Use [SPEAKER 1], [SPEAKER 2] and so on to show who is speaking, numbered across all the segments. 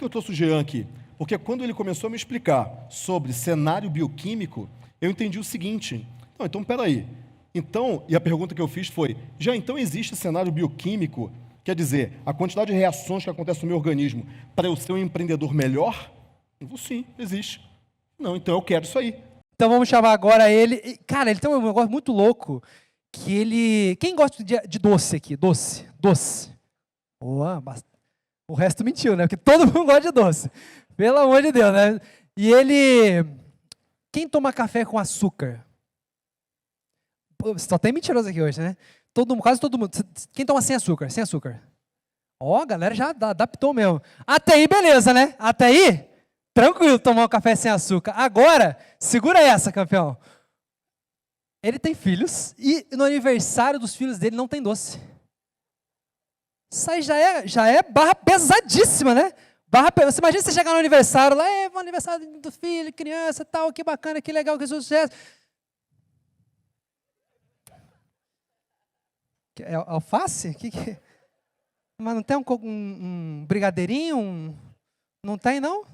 [SPEAKER 1] que eu trouxe o Jean aqui? Porque quando ele começou a me explicar sobre cenário bioquímico, eu entendi o seguinte. Não, então, peraí. Então, e a pergunta que eu fiz foi, já então existe cenário bioquímico, quer dizer, a quantidade de reações que acontecem no meu organismo para eu ser um empreendedor melhor? Eu vou, sim, existe. Não, então eu quero isso aí.
[SPEAKER 2] Então vamos chamar agora ele. Cara, ele tem um negócio muito louco, que ele... Quem gosta de doce aqui? Doce. Boa, o resto mentiu, né? Porque todo mundo gosta de doce. Pelo amor de Deus, né? E ele... Quem toma café com açúcar? Só tem mentiroso aqui hoje, né? Quase todo mundo. Quem toma sem açúcar? Sem açúcar. Ó, a galera já adaptou mesmo. Até aí, beleza, né? Até aí, tranquilo tomar um café sem açúcar. Agora, segura essa, campeão. Ele tem filhos e no aniversário dos filhos dele não tem doce. Isso aí já é barra pesadíssima, né? Você imagina você chegar no aniversário lá, o aniversário do filho, criança, tal, que bacana, que legal, que sucesso. É alface? Mas não tem um brigadeirinho? Não tem, não?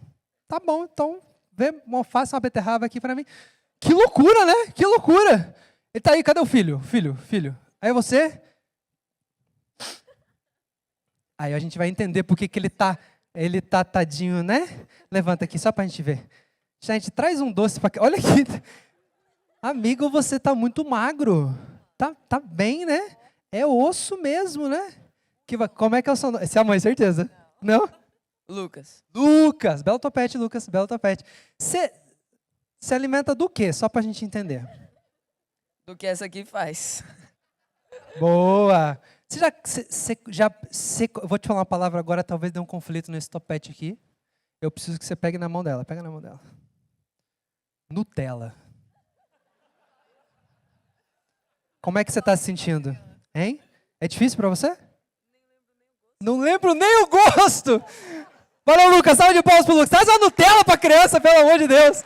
[SPEAKER 2] Tá bom, então vê uma alface, uma beterraba aqui para mim. Que loucura, né? Que loucura. Ele tá aí, cadê o filho? Filho. Aí você... Aí a gente vai entender por que ele tá tadinho, né? Levanta aqui só pra gente ver. Gente, traz um doce para cá. Olha aqui. Amigo, você tá muito magro. Tá bem, né? É osso mesmo, né? Como é que é o seu nome? Esse é a mãe, certeza? Não?
[SPEAKER 3] Lucas.
[SPEAKER 2] Belo topete, Lucas. Belo topete. Você se alimenta do quê? Só pra gente entender.
[SPEAKER 3] Do que essa aqui faz.
[SPEAKER 2] Boa. Eu vou te falar uma palavra agora, talvez dê um conflito nesse topete aqui. Eu preciso que você pegue na mão dela. Pega na mão dela. Nutella. Como é que você está se sentindo? Hein? É difícil para você? Não lembro nem o gosto. Valeu, Lucas. Salve de palmas pro Lucas. Traz uma Nutella para a criança, pelo amor de Deus.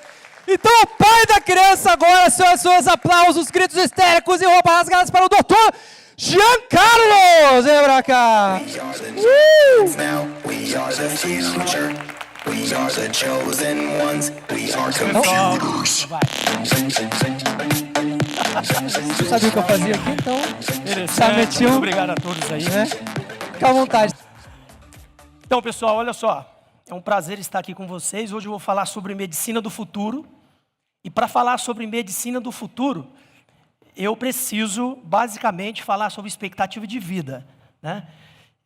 [SPEAKER 2] Então, o pai da criança agora, seus aplausos, gritos histéricos e roupas rasgadas para o doutor Giancarlo. Vem pra cá. Você sabia o que eu fazia aqui, então?
[SPEAKER 4] Interessante. Muito obrigado a todos aí.
[SPEAKER 2] Fica à vontade.
[SPEAKER 4] Então, pessoal, olha só. É um prazer estar aqui com vocês. Hoje eu vou falar sobre medicina do futuro. E para falar sobre medicina do futuro, eu preciso, basicamente, falar sobre expectativa de vida, né?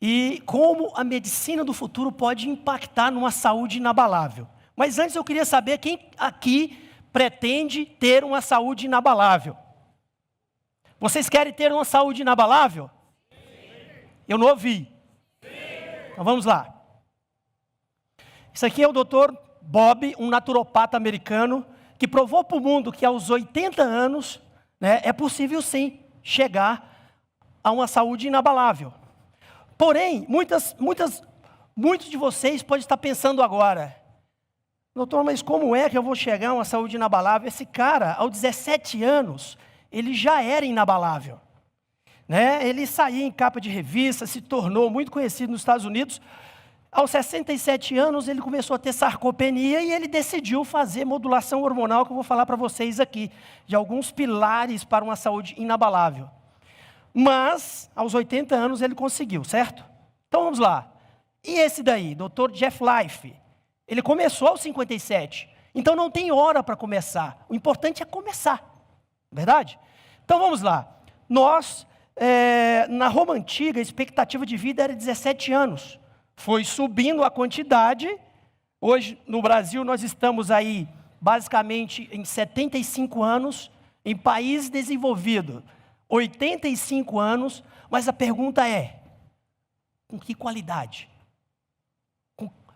[SPEAKER 4] E como a medicina do futuro pode impactar numa saúde inabalável. Mas antes eu queria saber quem aqui pretende ter uma saúde inabalável. Vocês querem ter uma saúde inabalável? Sim. Eu não ouvi. Sim. Então vamos lá. Isso aqui é o Dr. Bob, um naturopata americano, que provou para o mundo que aos 80 anos, né, é possível sim chegar a uma saúde inabalável. Porém, muitos de vocês podem estar pensando agora, doutor, mas como é que eu vou chegar a uma saúde inabalável? Esse cara, aos 17 anos, ele já era inabalável, né? Ele saía em capa de revista, se tornou muito conhecido nos Estados Unidos. Aos 67 anos, ele começou a ter sarcopenia e ele decidiu fazer modulação hormonal, que eu vou falar para vocês aqui, de alguns pilares para uma saúde inabalável. Mas, aos 80 anos, ele conseguiu, certo? Então, vamos lá. E esse daí, Dr. Jeff Life? Ele começou aos 57. Então, não tem hora para começar. O importante é começar. Verdade? Então, vamos lá. Nós, na Roma Antiga, a expectativa de vida era 17 anos. Foi subindo a quantidade. Hoje, no Brasil, nós estamos aí, basicamente, em 75 anos. Em país desenvolvido, 85 anos. Mas a pergunta é, com que qualidade?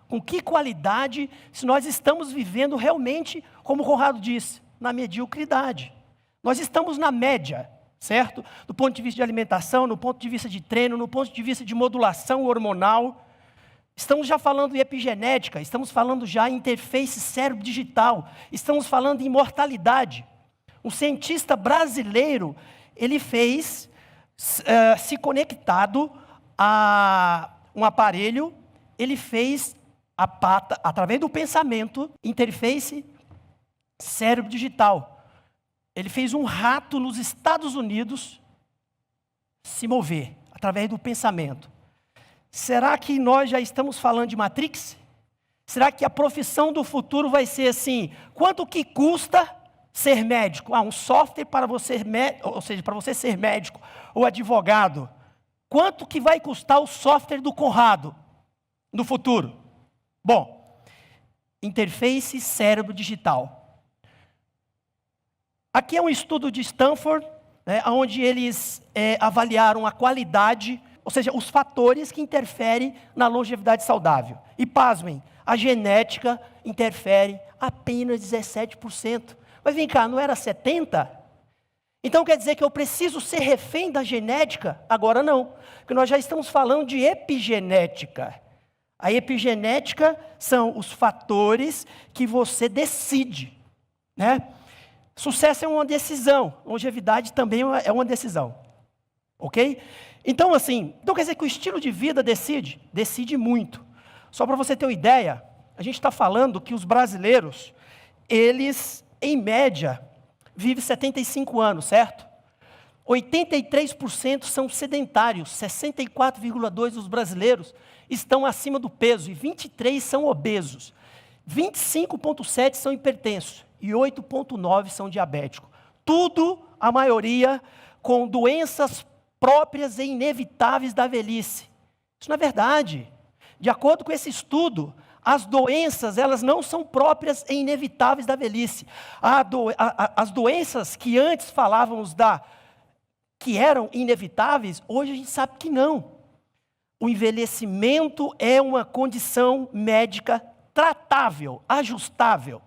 [SPEAKER 4] Com que qualidade, se nós estamos vivendo realmente, como o Conrado disse, na mediocridade? Nós estamos na média, certo? Do ponto de vista de alimentação, no ponto de vista de treino, no ponto de vista de modulação hormonal. Estamos já falando em epigenética, estamos falando já em interface cérebro-digital, estamos falando em mortalidade. Um cientista brasileiro, ele fez, se conectado a um aparelho, ele fez a pata, através do pensamento, interface cérebro digital. Ele fez um rato nos Estados Unidos se mover, através do pensamento. Será que nós já estamos falando de Matrix? Será que a profissão do futuro vai ser assim, quanto que custa ser médico? Um software para você, ou seja, para você ser médico ou advogado. Quanto que vai custar o software do Conrado no futuro? Bom, interface cérebro digital. Aqui é um estudo de Stanford, onde eles avaliaram a qualidade, ou seja, os fatores que interferem na longevidade saudável. E pasmem, a genética interfere apenas 17%. Mas vem cá, não era 70%? Então quer dizer que eu preciso ser refém da genética? Agora não, porque nós já estamos falando de epigenética. A epigenética são os fatores que você decide, né? Sucesso é uma decisão, longevidade também é uma decisão, ok? Então assim, quer dizer que o estilo de vida decide muito. Só para você ter uma ideia, a gente está falando que os brasileiros, eles, em média, vivem 75 anos, certo? 83% são sedentários, 64,2% dos brasileiros estão acima do peso e 23% são obesos. 25,7% são hipertensos e 8,9% são diabéticos. Tudo, a maioria, com doenças próprias e inevitáveis da velhice. Isso não é verdade. De acordo com esse estudo, as doenças, elas não são próprias e inevitáveis da velhice. As doenças que antes falávamos que eram inevitáveis, hoje a gente sabe que não. O envelhecimento é uma condição médica tratável, ajustável.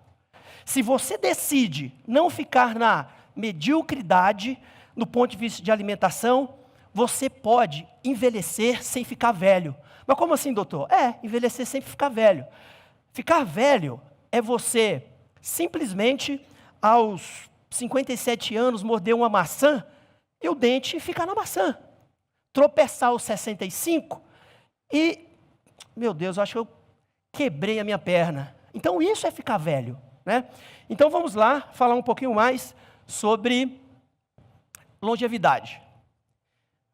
[SPEAKER 4] Se você decide não ficar na mediocridade, no ponto de vista de alimentação, você pode envelhecer sem ficar velho. Mas como assim, doutor? Envelhecer sem ficar velho. Ficar velho é você simplesmente, aos 57 anos, morder uma maçã e o dente ficar na maçã. Tropeçar aos 65 e, meu Deus, acho que eu quebrei a minha perna. Então isso é ficar velho, né? Então vamos lá, falar um pouquinho mais sobre longevidade.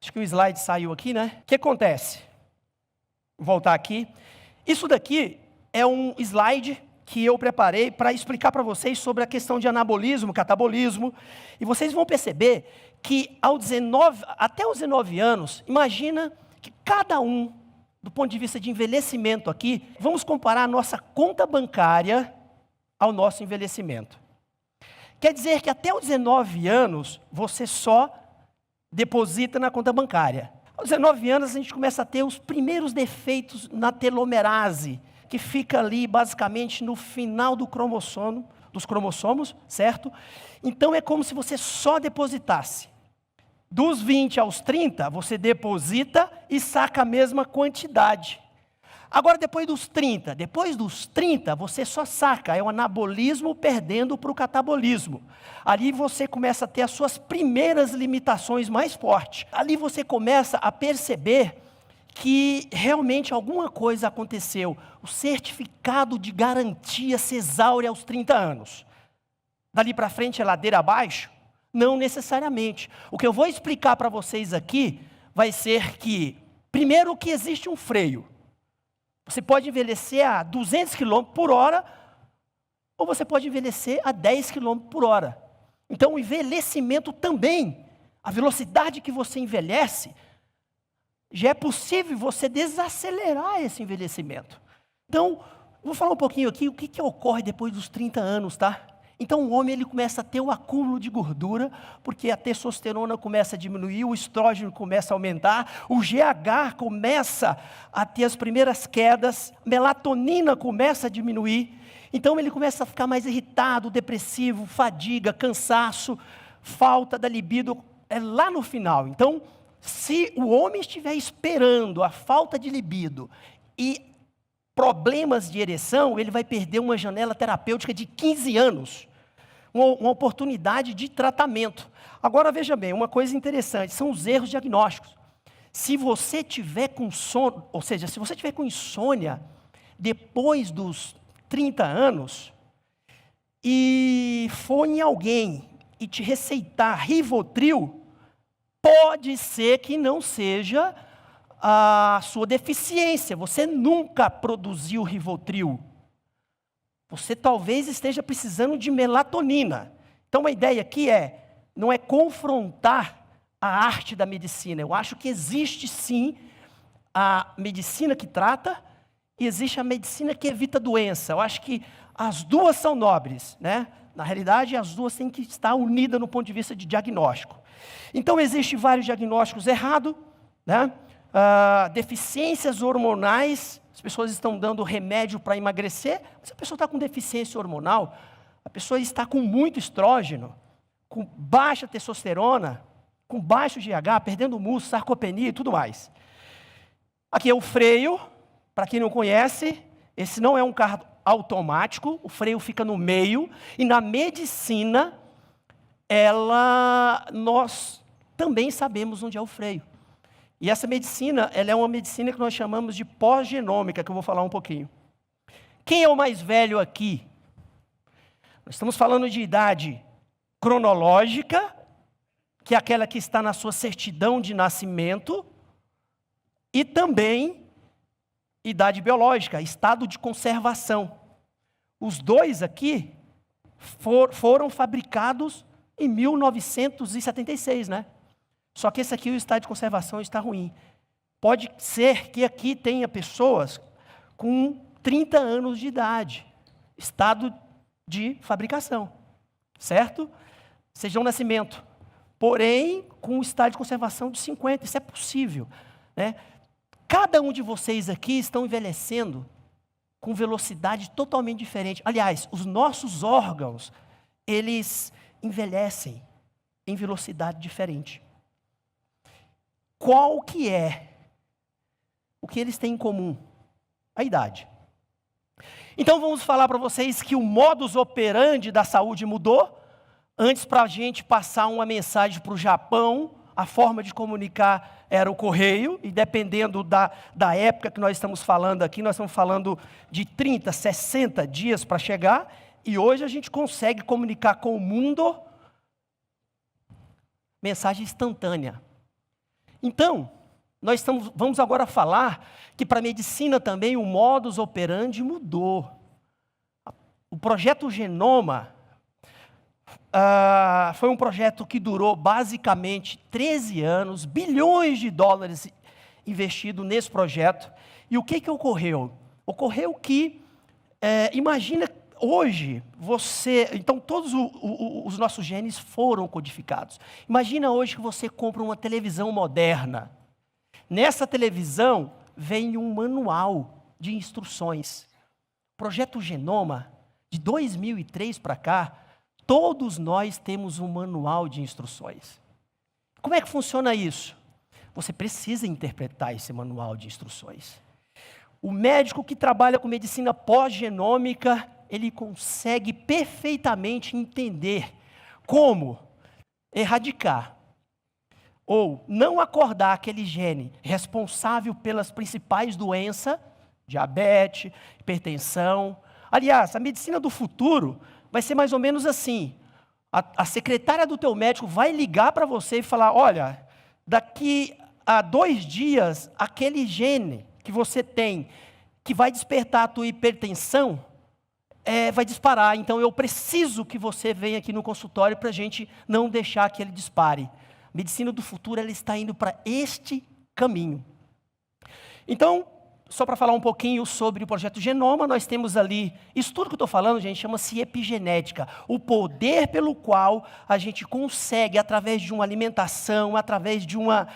[SPEAKER 4] Acho que o slide saiu aqui, né? O que acontece? Vou voltar aqui. Isso daqui é um slide que eu preparei para explicar para vocês sobre a questão de anabolismo, catabolismo. E vocês vão perceber que até os 19 anos, imagina que cada um, do ponto de vista de envelhecimento aqui, vamos comparar a nossa conta bancária ao nosso envelhecimento. Quer dizer que até os 19 anos, você só deposita na conta bancária. Aos 19 anos, a gente começa a ter os primeiros defeitos na telomerase, que fica ali basicamente no final dos cromossomos, certo? Então é como se você só depositasse. Dos 20 aos 30, você deposita e saca a mesma quantidade. Agora, depois dos 30, você só saca, é o anabolismo perdendo para o catabolismo. Ali você começa a ter as suas primeiras limitações mais fortes. Ali você começa a perceber que realmente alguma coisa aconteceu. O certificado de garantia se exaure aos 30 anos. Dali para frente é ladeira abaixo? Não necessariamente. O que eu vou explicar para vocês aqui vai ser que, primeiro, que existe um freio. Você pode envelhecer a 200 km por hora, ou você pode envelhecer a 10 km por hora. Então, o envelhecimento também, a velocidade que você envelhece, já é possível você desacelerar esse envelhecimento. Então, vou falar um pouquinho aqui o que ocorre depois dos 30 anos, tá? Então, o homem ele começa a ter um acúmulo de gordura, porque a testosterona começa a diminuir, o estrógeno começa a aumentar, o GH começa a ter as primeiras quedas, melatonina começa a diminuir. Então, ele começa a ficar mais irritado, depressivo, fadiga, cansaço, falta da libido, é lá no final. Então, se o homem estiver esperando a falta de libido e problemas de ereção, ele vai perder uma janela terapêutica de 15 anos. Uma oportunidade de tratamento. Agora, veja bem, uma coisa interessante, são os erros diagnósticos. Se você tiver com sono, ou seja, se você tiver com insônia, depois dos 30 anos e for em alguém e te receitar Rivotril, pode ser que não seja a sua deficiência. Você nunca produziu Rivotril. Você talvez esteja precisando de melatonina. Então, a ideia aqui não é confrontar a arte da medicina. Eu acho que existe, sim, a medicina que trata e existe a medicina que evita doença. Eu acho que as duas são nobres, né? Na realidade, as duas têm que estar unidas no ponto de vista de diagnóstico. Então, existem vários diagnósticos errados, né? Deficiências hormonais, as pessoas estão dando remédio para emagrecer, mas a pessoa está com deficiência hormonal, a pessoa está com muito estrógeno, com baixa testosterona, com baixo GH, perdendo músculo, sarcopenia e tudo mais. Aqui é o freio, para quem não conhece, esse não é um carro automático, o freio fica no meio, e na medicina, nós também sabemos onde é o freio. E essa medicina, ela é uma medicina que nós chamamos de pós-genômica, que eu vou falar um pouquinho. Quem é o mais velho aqui? Nós estamos falando de idade cronológica, que é aquela que está na sua certidão de nascimento, e também idade biológica, estado de conservação. Os dois aqui foram fabricados em 1976, né? Só que esse aqui, o estado de conservação, está ruim. Pode ser que aqui tenha pessoas com 30 anos de idade, estado de fabricação, certo? Seja um nascimento. Porém, com um estado de conservação de 50, isso é possível, né? Cada um de vocês aqui estão envelhecendo com velocidade totalmente diferente. Aliás, os nossos órgãos, eles envelhecem em velocidade diferente. Qual que é o que eles têm em comum? A idade. Então vamos falar para vocês que o modus operandi da saúde mudou. Antes, para a gente passar uma mensagem para o Japão, a forma de comunicar era o correio, e dependendo da época que nós estamos falando aqui, nós estamos falando de 30, 60 dias para chegar, e hoje a gente consegue comunicar com o mundo mensagem instantânea. Então, vamos agora falar que para a medicina também o modus operandi mudou. O projeto Genoma foi um projeto que durou basicamente 13 anos, bilhões de dólares investidos nesse projeto. E o que ocorreu? Ocorreu que, imagina hoje, então todos os nossos genes foram codificados. Imagina hoje que você compra uma televisão moderna. Nessa televisão vem um manual de instruções. O projeto Genoma, de 2003 para cá, todos nós temos um manual de instruções. Como é que funciona isso? Você precisa interpretar esse manual de instruções. O médico que trabalha com medicina pós-genômica, ele consegue perfeitamente entender como erradicar ou não acordar aquele gene responsável pelas principais doenças, diabetes, hipertensão. Aliás, a medicina do futuro vai ser mais ou menos assim. A secretária do teu médico vai ligar para você e falar, olha, daqui a 2 dias, aquele gene que você tem, que vai despertar a tua hipertensão, vai disparar. Então, eu preciso que você venha aqui no consultório para a gente não deixar que ele dispare. A medicina do futuro, ela está indo para este caminho. Então, só para falar um pouquinho sobre o projeto Genoma, nós temos ali, isso tudo que eu estou falando, gente, chama-se epigenética, o poder pelo qual a gente consegue, através de uma alimentação, através de uma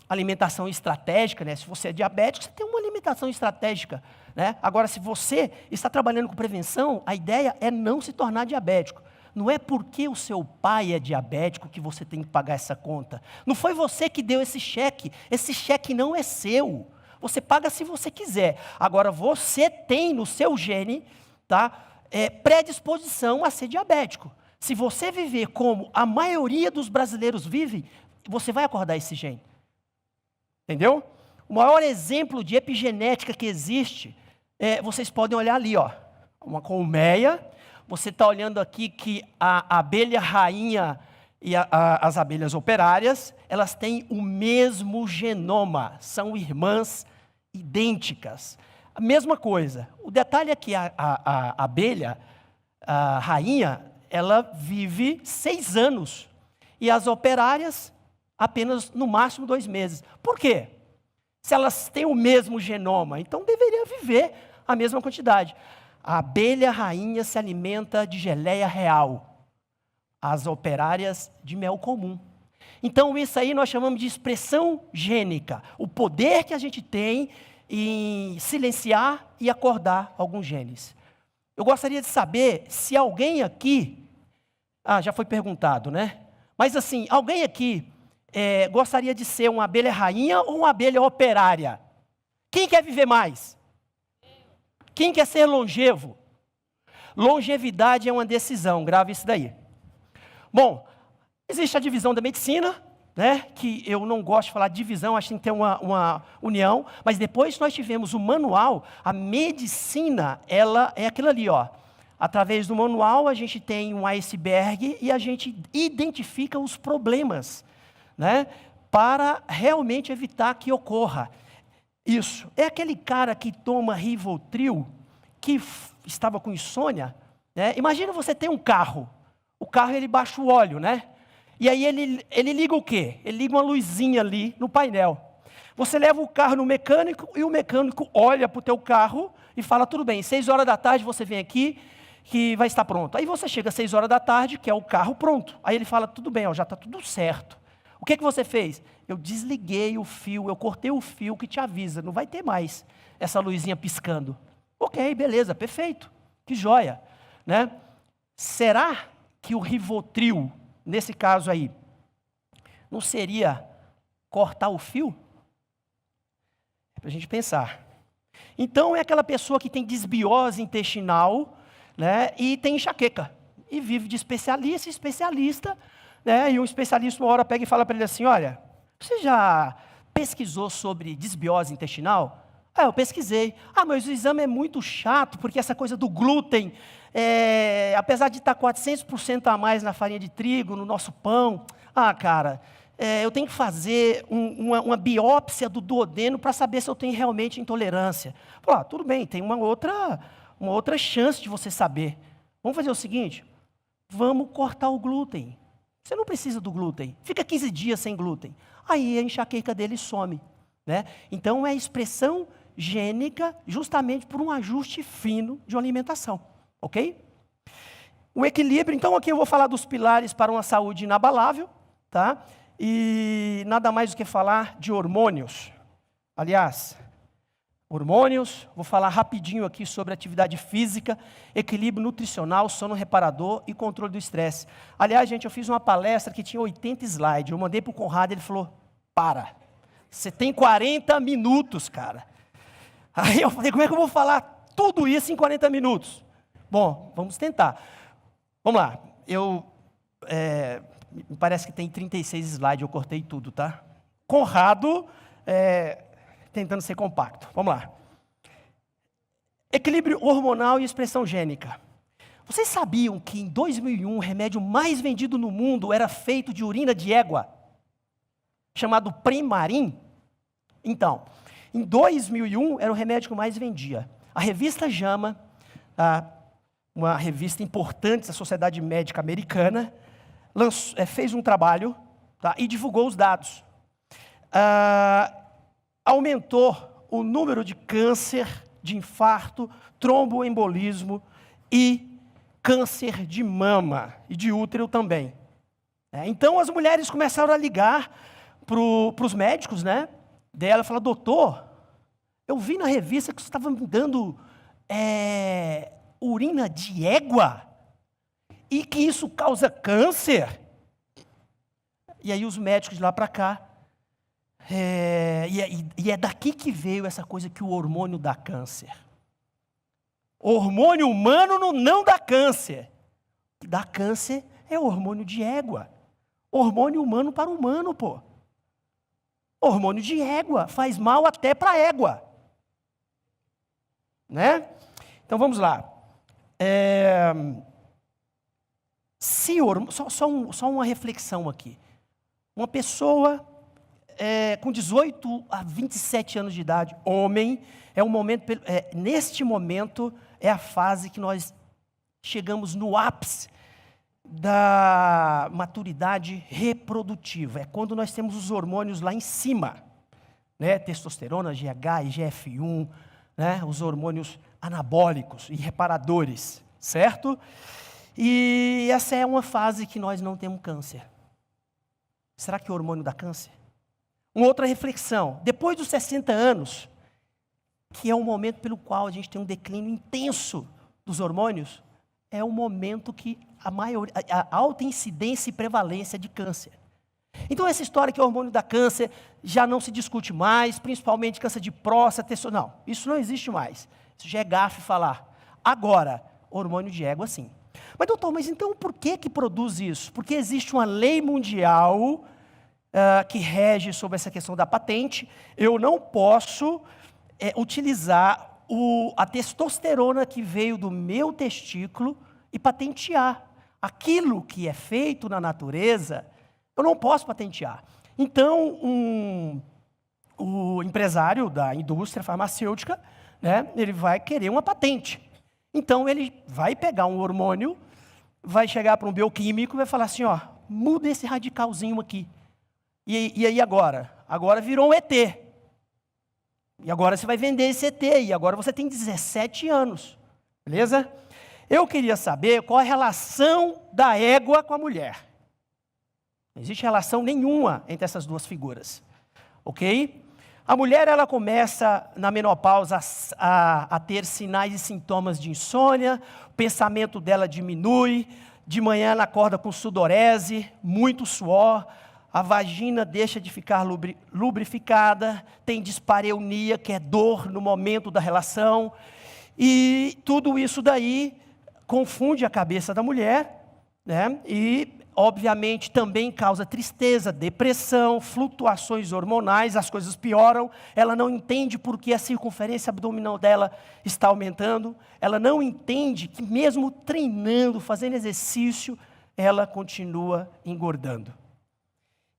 [SPEAKER 4] alimentação estratégica, né? Se você é diabético, você tem uma alimentação estratégica, né? Agora, se você está trabalhando com prevenção, a ideia é não se tornar diabético. Não é porque o seu pai é diabético que você tem que pagar essa conta. Não foi você que deu esse cheque não é seu. Você paga se você quiser. Agora, você tem no seu gene, tá, predisposição a ser diabético. Se você viver como a maioria dos brasileiros vive, você vai acordar esse gene. Entendeu? O maior exemplo de epigenética que existe vocês podem olhar ali, ó, uma colmeia. Você está olhando aqui que a abelha rainha e as abelhas operárias, elas têm o mesmo genoma, são irmãs idênticas. A mesma coisa. O detalhe é que a abelha, a rainha, ela vive 6 anos. E as operárias, apenas no máximo 2 meses. Por quê? Se elas têm o mesmo genoma, então deveria viver a mesma quantidade. A abelha rainha se alimenta de geleia real. As operárias de mel comum. Então isso aí nós chamamos de expressão gênica. O poder que a gente tem em silenciar e acordar alguns genes. Eu gostaria de saber se alguém aqui... já foi perguntado, né? Mas assim, alguém aqui gostaria de ser uma abelha rainha ou uma abelha operária? Quem quer viver mais? Quem quer ser longevo? Longevidade é uma decisão, grave isso daí. Bom, existe a divisão da medicina, né, que eu não gosto de falar de divisão, acho que tem que ter uma união, mas depois nós tivemos o manual, a medicina, ela é aquilo ali, ó. Através do manual a gente tem um iceberg e a gente identifica os problemas, né, para realmente evitar que ocorra. Isso, é aquele cara que toma Rivotril, que estava com insônia, né? Imagina você ter um carro, o carro ele baixa o óleo, né? E aí ele liga o quê? Ele liga uma luzinha ali no painel. Você leva o carro no mecânico e o mecânico olha para o teu carro e fala, tudo bem, 6 horas da tarde você vem aqui que vai estar pronto. Aí você chega às 6 horas da tarde, que é o carro pronto. Aí ele fala, tudo bem, ó, já está tudo certo. O que você fez? Eu desliguei o fio, eu cortei o fio que te avisa, não vai ter mais essa luzinha piscando. Ok, beleza, perfeito, que joia, né? Será que o Rivotril, nesse caso aí, não seria cortar o fio? É para a gente pensar. Então é aquela pessoa que tem desbiose intestinal, né, e tem enxaqueca, e vive de especialista em especialista, né, e um especialista uma hora pega e fala para ele assim, olha, você já pesquisou sobre desbiose intestinal? Eu pesquisei. Mas o exame é muito chato, porque essa coisa do glúten, apesar de estar 400% a mais na farinha de trigo, no nosso pão, cara, eu tenho que fazer uma biópsia do duodeno para saber se eu tenho realmente intolerância. Tudo bem, tem uma outra chance de você saber. Vamos fazer o seguinte, vamos cortar o glúten. Você não precisa do glúten, fica 15 dias sem glúten. Aí a enxaqueca dele some, né? Então é expressão gênica justamente por um ajuste fino de uma alimentação, ok? O equilíbrio, então aqui eu vou falar dos pilares para uma saúde inabalável, tá? E nada mais do que falar de hormônios. Aliás, hormônios, vou falar rapidinho aqui sobre atividade física, equilíbrio nutricional, sono reparador e controle do estresse. Aliás, gente, eu fiz uma palestra que tinha 80 slides, eu mandei para o Conrado, ele falou, você tem 40 minutos, cara. Aí eu falei, como é que eu vou falar tudo isso em 40 minutos? Bom, vamos tentar. Vamos lá, me parece que tem 36 slides, eu cortei tudo, tá? Conrado, tentando ser compacto. Vamos lá. Equilíbrio hormonal e expressão gênica. Vocês sabiam que em 2001 o remédio mais vendido no mundo era feito de urina de égua? Chamado Primarin? Então, em 2001 era o remédio que mais vendia. A revista JAMA, uma revista importante da Sociedade Médica Americana, fez um trabalho, tá, e divulgou os dados. Aumentou o número de câncer, de infarto, tromboembolismo e câncer de mama e de útero também. Então as mulheres começaram a ligar para os médicos, né? Daí ela falou, doutor, eu vi na revista que você estava me dando urina de égua e que isso causa câncer. E aí os médicos de lá para cá, e é daqui que veio essa coisa que o hormônio dá câncer. O hormônio humano não dá câncer. O que dá câncer é o hormônio de égua. Hormônio humano para humano, pô. Hormônio de égua faz mal até para a égua. né? Então vamos lá. Só uma reflexão aqui. Uma pessoa com 18 a 27 anos de idade, homem, neste momento é a fase que nós chegamos no ápice da maturidade reprodutiva. É quando nós temos os hormônios lá em cima, né? Testosterona, GH, IGF-1, né? Os hormônios anabólicos e reparadores, certo? E essa é uma fase que nós não temos câncer. Será que o hormônio dá câncer? Uma outra reflexão. Depois dos 60 anos, que é o momento pelo qual a gente tem um declínio intenso dos hormônios, é o momento que a alta incidência e prevalência de câncer. Então essa história que o hormônio dá câncer já não se discute mais, principalmente câncer de próstata, não, isso não existe mais. Isso já é gafe falar. Agora, hormônio de égua sim. Mas doutor, mas então por que produz isso? Porque existe uma lei mundial que rege sobre essa questão da patente. Eu não posso utilizar a testosterona que veio do meu testículo e patentear. Aquilo que é feito na natureza, eu não posso patentear. Então, o empresário da indústria farmacêutica, né, ele vai querer uma patente. Então, ele vai pegar um hormônio, vai chegar para um bioquímico e vai falar assim, ó, muda esse radicalzinho aqui. E aí agora? Agora virou um ET. E agora você vai vender esse ET, e agora você tem 17 anos. Beleza? Eu queria saber qual a relação da égua com a mulher. Não existe relação nenhuma entre essas duas figuras. Ok? A mulher, ela começa na menopausa a ter sinais e sintomas de insônia, o pensamento dela diminui, de manhã ela acorda com sudorese, muito suor, a vagina deixa de ficar lubrificada, tem dispareunia, que é dor no momento da relação, e tudo isso daí confunde a cabeça da mulher, né? E obviamente também causa tristeza, depressão, flutuações hormonais, as coisas pioram, ela não entende por que a circunferência abdominal dela está aumentando, ela não entende que mesmo treinando, fazendo exercício, ela continua engordando.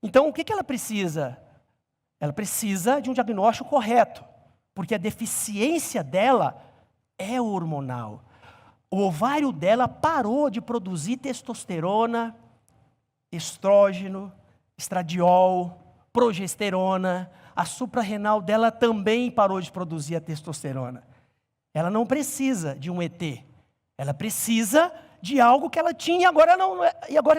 [SPEAKER 4] Então, o que ela precisa? Ela precisa de um diagnóstico correto, porque a deficiência dela é hormonal. O ovário dela parou de produzir testosterona, estrógeno, estradiol, progesterona. A suprarrenal dela também parou de produzir a testosterona. Ela não precisa de um ET. Ela precisa de algo que ela tinha e agora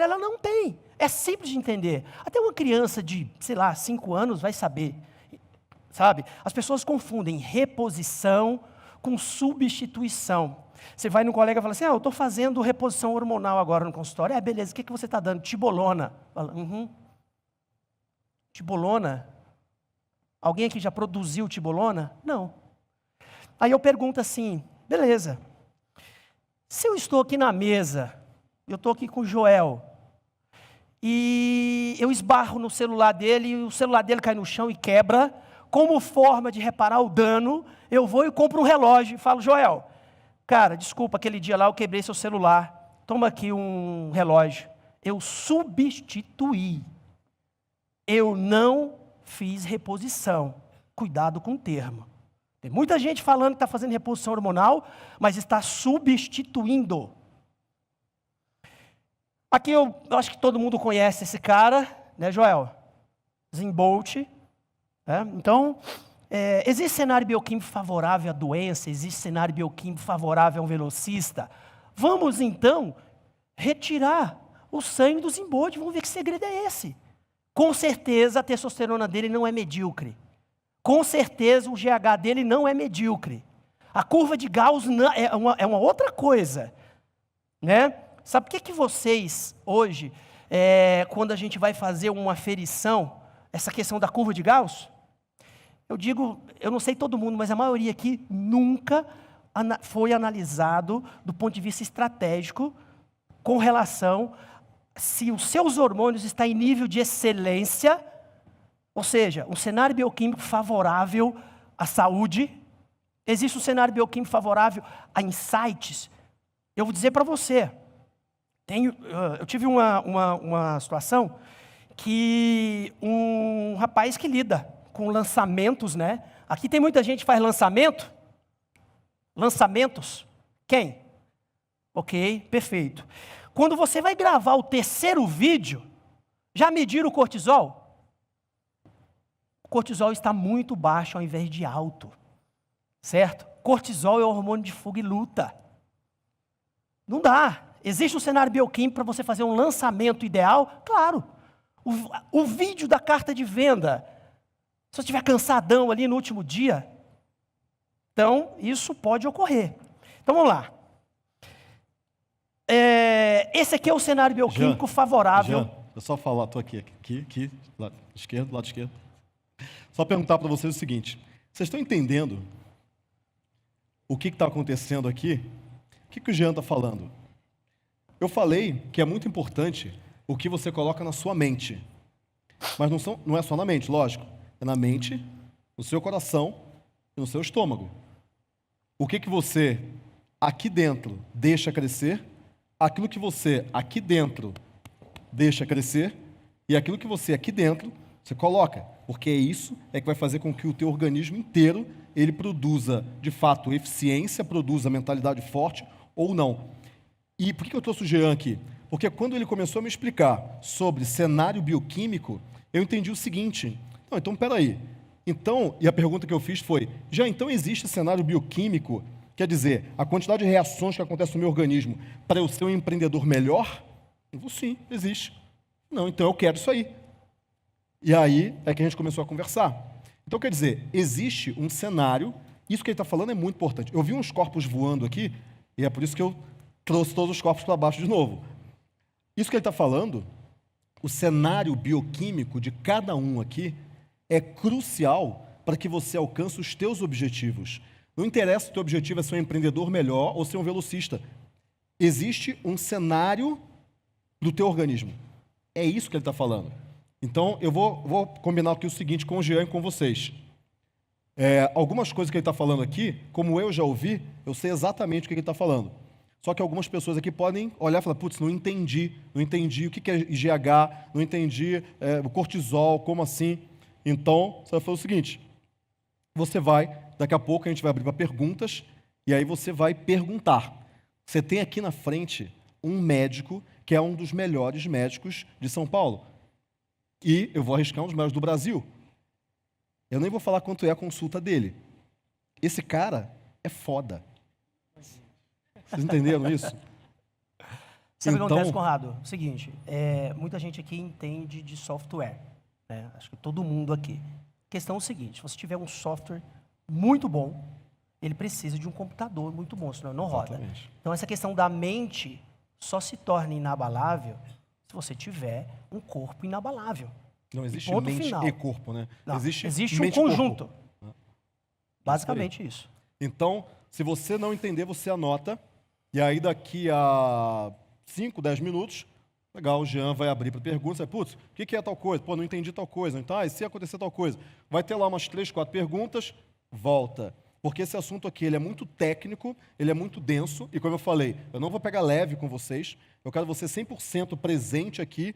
[SPEAKER 4] ela não tem. É simples de entender. Até uma criança de, 5 anos vai saber. Sabe? As pessoas confundem reposição com substituição. Você vai no colega e fala assim, eu estou fazendo reposição hormonal agora no consultório. Beleza, o que você está dando? Tibolona. Fala, Tibolona? Alguém aqui já produziu tibolona? Não. Aí eu pergunto assim, beleza, se eu estou aqui na mesa, eu estou aqui com o Joel, e eu esbarro no celular dele, e o celular dele cai no chão e quebra, como forma de reparar o dano, eu vou e compro um relógio e falo, Joel, cara, desculpa, aquele dia lá eu quebrei seu celular, toma aqui um relógio. Eu substituí. Eu não fiz reposição. Cuidado com o termo. Tem muita gente falando que está fazendo reposição hormonal, mas está substituindo. Aqui eu acho que todo mundo conhece esse cara, né, Joel? Zimbolt. Então, existe cenário bioquímico favorável à doença, existe cenário bioquímico favorável a um velocista. Vamos, então, retirar o sangue do Zimbolt, vamos ver que segredo é esse. Com certeza, a testosterona dele não é medíocre. Com certeza, o GH dele não é medíocre. A curva de Gauss é uma outra coisa. Né? Sabe por que vocês, hoje, quando a gente vai fazer uma aferição, essa questão da curva de Gauss, eu digo, eu não sei todo mundo, mas a maioria aqui nunca foi analisado do ponto de vista estratégico com relação se os seus hormônios estão em nível de excelência, ou seja, um cenário bioquímico favorável à saúde, Existe um cenário bioquímico favorável a insights. Eu vou dizer para você, eu tive uma situação que um rapaz que lida com lançamentos, né? Aqui tem muita gente que faz lançamentos. Quem? Ok, perfeito. Quando você vai gravar o terceiro vídeo, já mediram o cortisol? O cortisol está muito baixo ao invés de alto, certo? Cortisol é o hormônio de fuga e luta. Não dá. Existe um cenário bioquímico para você fazer um lançamento ideal? Claro. O vídeo da carta de venda, se você estiver cansadão ali no último dia, então isso pode ocorrer. Então vamos lá. Esse aqui é o cenário bioquímico favorável.
[SPEAKER 1] Jean, eu só falar, estou aqui, lado esquerdo. Só perguntar para vocês o seguinte: vocês estão entendendo o que está acontecendo aqui? O que o Jean está falando? Eu falei que é muito importante o que você coloca na sua mente. Mas não é só na mente, lógico. É na mente, no seu coração e no seu estômago. O que você aqui dentro deixa crescer, aquilo que você aqui dentro deixa crescer e aquilo que você aqui dentro você coloca. Porque isso é que vai fazer com que o teu organismo inteiro ele produza, de fato, eficiência, produza mentalidade forte ou não. E por que eu trouxe o Jean aqui? Porque quando ele começou a me explicar sobre cenário bioquímico, eu entendi o seguinte: não, então, peraí. Então, e a pergunta que eu fiz foi: já então existe cenário bioquímico, quer dizer, a quantidade de reações que acontece no meu organismo para eu ser um empreendedor melhor? Eu falei, sim, existe. Não, então eu quero isso aí. E aí é que a gente começou a conversar. Então, quer dizer, existe um cenário, isso que ele está falando é muito importante. Eu vi uns corpos voando aqui, e é por isso que eu trouxe todos os corpos para baixo de novo. Isso que ele está falando, o cenário bioquímico de cada um aqui, é crucial para que você alcance os teus objetivos. Não interessa se o teu objetivo é ser um empreendedor melhor ou ser um velocista. Existe um cenário do teu organismo. É isso que ele está falando. Então, eu vou combinar aqui o seguinte com o Jean e com vocês. Algumas coisas que ele está falando aqui, como eu já ouvi, eu sei exatamente o que ele está falando. Só que algumas pessoas aqui podem olhar e falar, putz, não entendi o que é IGH, não entendi o cortisol, como assim? Então, você vai fazer o seguinte, daqui a pouco a gente vai abrir para perguntas, e aí você vai perguntar. Você tem aqui na frente um médico, que é um dos melhores médicos de São Paulo. E eu vou arriscar um dos melhores do Brasil. Eu nem vou falar quanto é a consulta dele. Esse cara é foda. Vocês entenderam isso?
[SPEAKER 4] Sabe o que acontece, Conrado? O seguinte, muita gente aqui entende de software. Né? Acho que todo mundo aqui. A questão é o seguinte, se você tiver um software muito bom, ele precisa de um computador muito bom, senão não roda.
[SPEAKER 1] Exatamente.
[SPEAKER 4] Então, essa questão da mente só se torna inabalável se você tiver um corpo inabalável.
[SPEAKER 1] Não existe
[SPEAKER 4] ponto
[SPEAKER 1] mente
[SPEAKER 4] final.
[SPEAKER 1] E corpo, né?
[SPEAKER 4] Não, existe um
[SPEAKER 1] mente e
[SPEAKER 4] conjunto.
[SPEAKER 1] corpo.
[SPEAKER 4] Basicamente isso.
[SPEAKER 1] Então, se você não entender, você anota. E aí, daqui a 5, 10 minutos, legal, o Jean vai abrir para perguntas. Vai, putz, o que é tal coisa? Pô, não entendi tal coisa. Então, e se acontecer tal coisa? Vai ter lá umas 3, 4 perguntas, volta. Porque esse assunto aqui, ele é muito técnico, ele é muito denso. E como eu falei, eu não vou pegar leve com vocês. Eu quero você 100% presente aqui.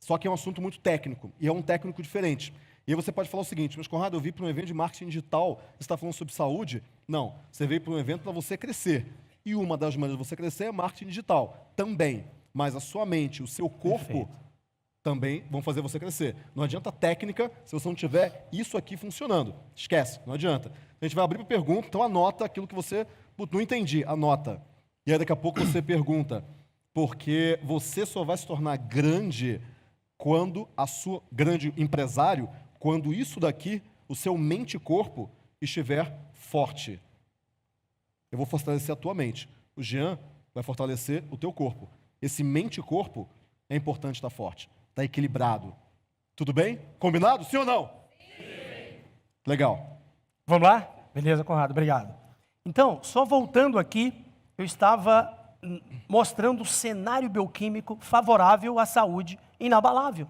[SPEAKER 1] Só que é um assunto muito técnico. E é um técnico diferente. E aí você pode falar o seguinte, mas Conrado, eu vim para um evento de marketing digital, você está falando sobre saúde? Não, você veio para um evento para você crescer. E uma das maneiras de você crescer é marketing digital, também. Mas a sua mente, o seu corpo, também vão fazer você crescer. Não adianta técnica se você não tiver isso aqui funcionando. Esquece, não adianta. A gente vai abrir para pergunta, então anota aquilo que você não entendi, anota. E aí daqui a pouco você pergunta, porque você só vai se tornar grande quando grande empresário, quando isso daqui, o seu mente e corpo, estiver forte. Eu vou fortalecer a tua mente. O Jean vai fortalecer o teu corpo. Esse mente e corpo é importante estar forte, estar equilibrado. Tudo bem? Combinado? Sim ou não? Sim. Legal.
[SPEAKER 4] Vamos lá? Beleza, Conrado, obrigado. Então, só voltando aqui, eu estava mostrando o cenário bioquímico favorável à saúde inabalável.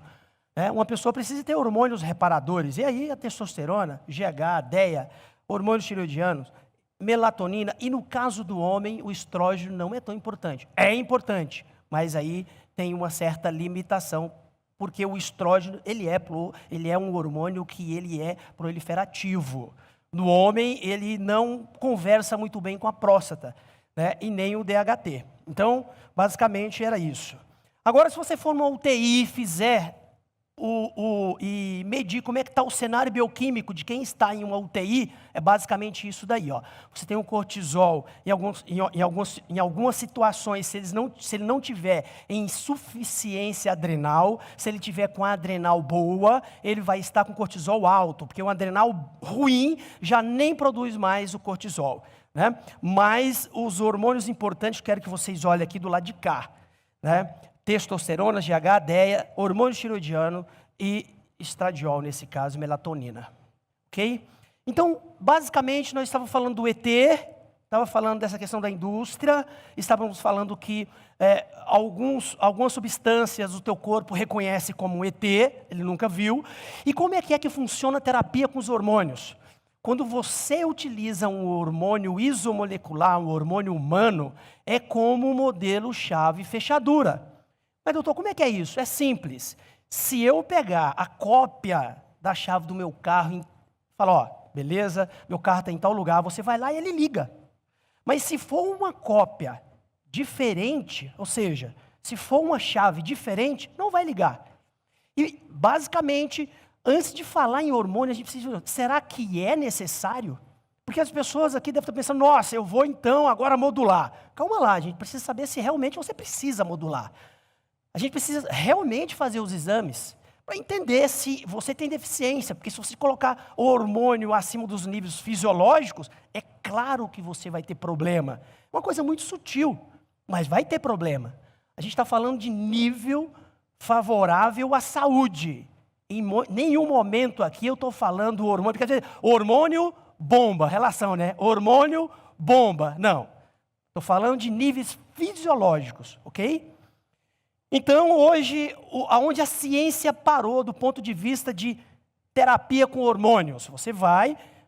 [SPEAKER 4] Uma pessoa precisa ter hormônios reparadores. E aí a testosterona, GH, DEA, hormônios tireoidianos, melatonina, e no caso do homem, o estrógeno não é tão importante. É importante, mas aí tem uma certa limitação, porque o estrógeno, ele é um hormônio que ele é proliferativo. No homem, ele não conversa muito bem com a próstata, né, e nem o DHT. Então, basicamente era isso. Agora, se você for numa UTI e fizer e medir como é que está o cenário bioquímico de quem está em uma UTI, é basicamente isso daí. Ó. Você tem um cortisol, em algumas situações, se ele não tiver em insuficiência adrenal, se ele tiver com a adrenal boa, ele vai estar com cortisol alto, porque o adrenal ruim já nem produz mais o cortisol. Né? Mas os hormônios importantes, quero que vocês olhem aqui do lado de cá, né? Testosterona, GH, DEA, hormônio tiroidiano e estradiol, nesse caso, melatonina. Ok? Então, basicamente, nós estávamos falando do ET, estávamos falando dessa questão da indústria, estávamos falando que algumas substâncias o teu corpo reconhece como um ET, ele nunca viu. E como é que funciona a terapia com os hormônios? Quando você utiliza um hormônio isomolecular, um hormônio humano, é como o modelo chave fechadura. Mas, doutor, como é que é isso? É simples. Se eu pegar a cópia da chave do meu carro e falar, ó, beleza, meu carro está em tal lugar, você vai lá e ele liga. Mas se for uma cópia diferente, ou seja, se for uma chave diferente, não vai ligar. E, basicamente, antes de falar em hormônio, a gente precisa, será que é necessário? Porque as pessoas aqui devem estar pensando, nossa, eu vou então agora modular. Calma lá, a gente precisa saber se realmente você precisa modular. A gente precisa realmente fazer os exames para entender se você tem deficiência, porque se você colocar o hormônio acima dos níveis fisiológicos, é claro que você vai ter problema. Uma coisa muito sutil, mas vai ter problema. A gente está falando de nível favorável à saúde. Em nenhum momento aqui eu estou falando hormônio, quer dizer, hormônio bomba, relação, né? Hormônio bomba, não. Estou falando de níveis fisiológicos, ok? Então, hoje, aonde a ciência parou do ponto de vista de terapia com hormônios,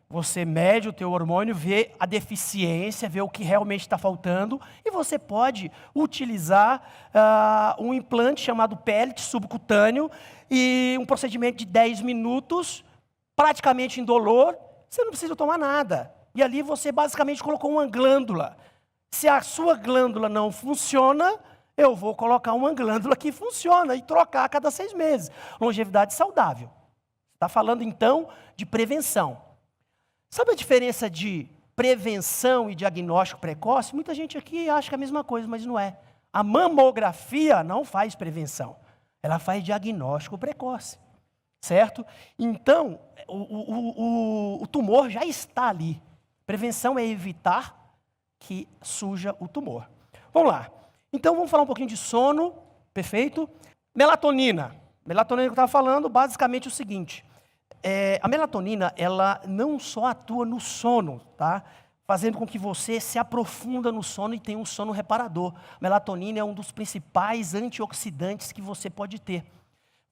[SPEAKER 4] você mede o teu hormônio, vê a deficiência, vê o que realmente está faltando, e você pode utilizar um implante chamado pellet subcutâneo, e um procedimento de 10 minutos, praticamente indolor, você não precisa tomar nada. E ali você basicamente colocou uma glândula. Se a sua glândula não funciona, eu vou colocar uma glândula que funciona e trocar a cada 6 meses. Longevidade saudável. Está falando, então, de prevenção. Sabe a diferença de prevenção e diagnóstico precoce? Muita gente aqui acha que é a mesma coisa, mas não é. A mamografia não faz prevenção. Ela faz diagnóstico precoce. Certo? Então, o tumor já está ali. Prevenção é evitar que surja o tumor. Vamos lá. Então, vamos falar um pouquinho de sono, perfeito? Melatonina. Melatonina que eu estava falando, basicamente o seguinte. A melatonina, ela não só atua no sono, tá? Fazendo com que você se aprofunda no sono e tenha um sono reparador. Melatonina é um dos principais antioxidantes que você pode ter.